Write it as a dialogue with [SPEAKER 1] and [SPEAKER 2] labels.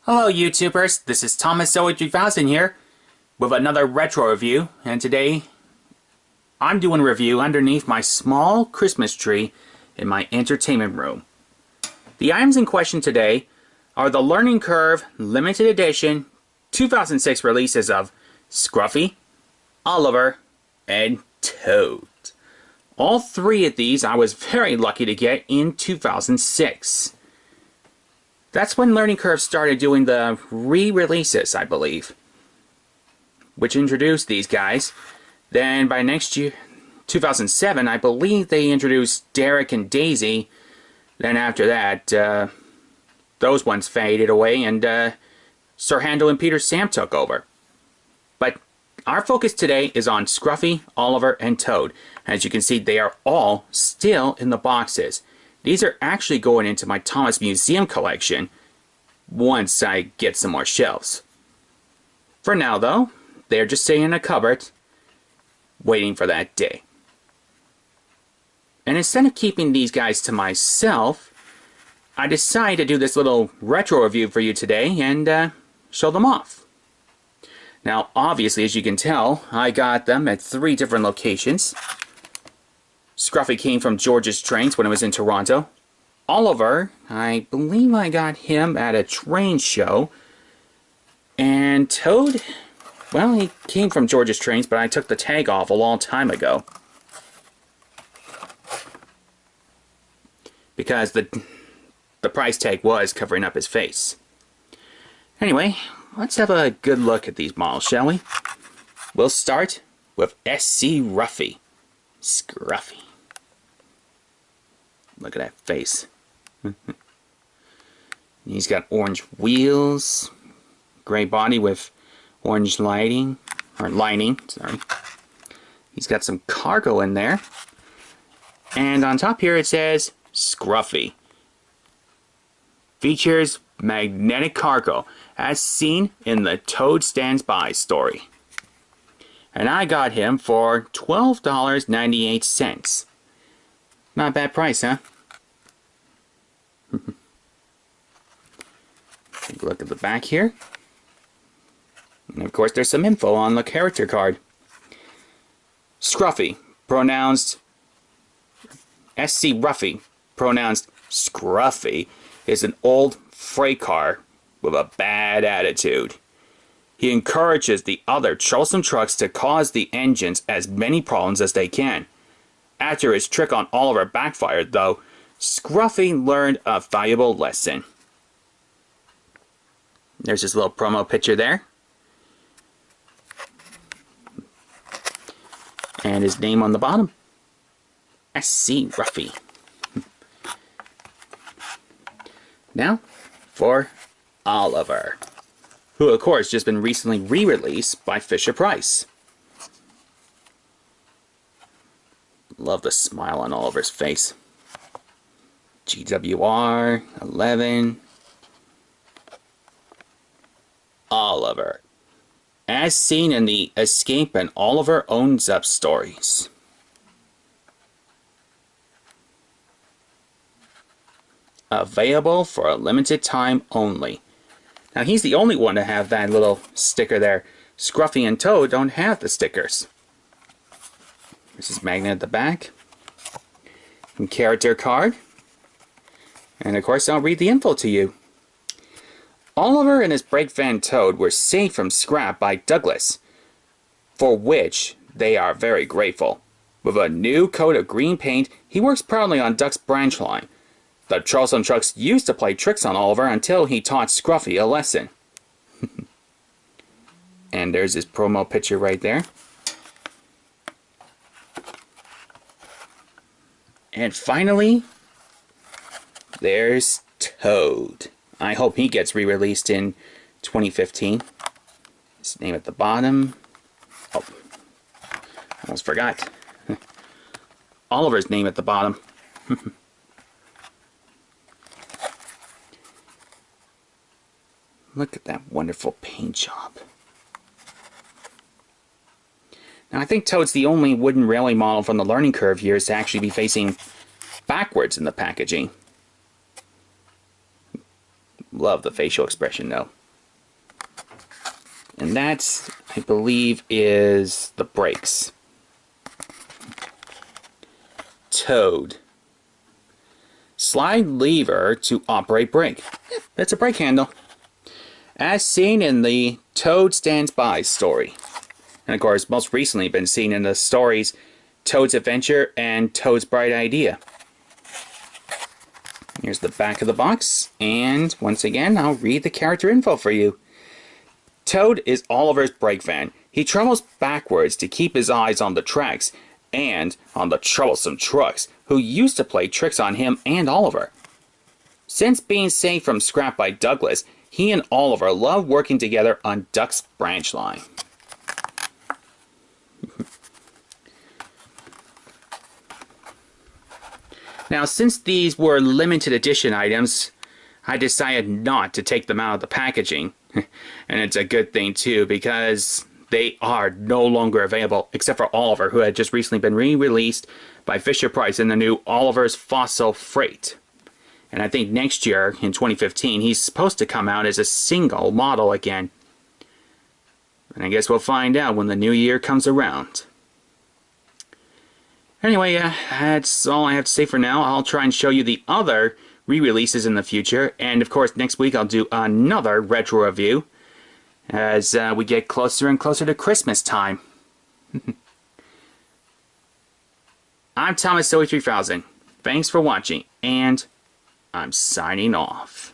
[SPEAKER 1] Hello YouTubers, this is ThomasZoey3000 here with another retro review, and today I'm doing a review underneath my small Christmas tree in my entertainment room. The items in question today are the Learning Curve Limited Edition 2006 releases of Scruffy, Oliver, and Toad. All three of these I was very lucky to get in 2006. That's when Learning Curve started doing the re-releases, I believe, which introduced these guys. Then by next year, 2007, I believe they introduced Derek and Daisy. Then after that, those ones faded away and Sir Handel and Peter Sam took over. But our focus today is on Scruffy, Oliver, and Toad. As you can see, they are all still in the boxes. These are actually going into my Thomas Museum collection once I get some more shelves. For now, though, they're just sitting in a cupboard, waiting for that day. And instead of keeping these guys to myself, I decided to do this little retro review for you today and show them off. Now, obviously, as you can tell, I got them at 3 different locations. Scruffy came from George's Trains when I was in Toronto. Oliver, I believe I got him at a train show. And Toad, well, he came from George's Trains, but I took the tag off a long time ago. Because the price tag was covering up his face. Anyway, let's have a good look at these models, shall we? We'll start with SCRuffy. Scruffy. Look at that face. He's got orange wheels, gray body with orange lining, sorry. He's got some cargo in there. And on top here it says Scruffy. Features magnetic cargo as seen in the Toad Stands By story. And I got him for $12.98. Not a bad price, huh? Take a look at the back here. And of course there's some info on the character card. Scruffy, pronounced SCRuffy, pronounced Scruffy, is an old freight car with a bad attitude. He encourages the other troublesome trucks to cause the engines as many problems as they can. After his trick on Oliver backfired, though, Scruffy learned a valuable lesson. There's this little promo picture there. And his name on the bottom. SCRuffy. Now, for Oliver, who of course just been recently re-released by Fisher-Price. Love the smile on Oliver's face. GWR 11. Oliver, as seen in the Escape and Oliver Owns Up stories. Available for a limited time only. Now he's the only one to have that little sticker there. Scruffy and Toad don't have the stickers. This is magnet at the back. And character card. And of course I'll read the info to you. Oliver and his brake van Toad were saved from scrap by Douglas, for which they are very grateful. With a new coat of green paint, he works proudly on Duck's branch line. The troublesome trucks used to play tricks on Oliver until he taught Scruffy a lesson. And there's his promo picture right there. And finally, there's Toad. I hope he gets re-released in 2015. His name at the bottom. Oh, almost forgot. Oliver's name at the bottom. Look at that wonderful paint job. Now I think Toad's the only wooden railway model from the Learning Curve years to actually be facing backwards in the packaging. Love the facial expression though. And that, I believe, is the brakes. Toad. Slide lever to operate brake. That's a brake handle. As seen in the Toad Stands By story. And of course, most recently been seen in the stories Toad's Adventure and Toad's Bright Idea. Here's the back of the box, and once again, I'll read the character info for you. Toad is Oliver's brake van. He travels backwards to keep his eyes on the tracks and on the troublesome trucks who used to play tricks on him and Oliver. Since being saved from scrap by Douglas, he and Oliver love working together on Duck's branch line. Now, since these were limited edition items, I decided not to take them out of the packaging. And it's a good thing too, because they are no longer available, except for Oliver, who had just recently been re-released by Fisher-Price in the new Oliver's Fossil Freight. And I think next year, in 2015, he's supposed to come out as a single model again. And I guess we'll find out when the new year comes around. Anyway, that's all I have to say for now. I'll try and show you the other re-releases in the future. And of course, next week I'll do another retro review as we get closer and closer to Christmas time. I'm ThomasZoey3000. Thanks for watching, and I'm signing off.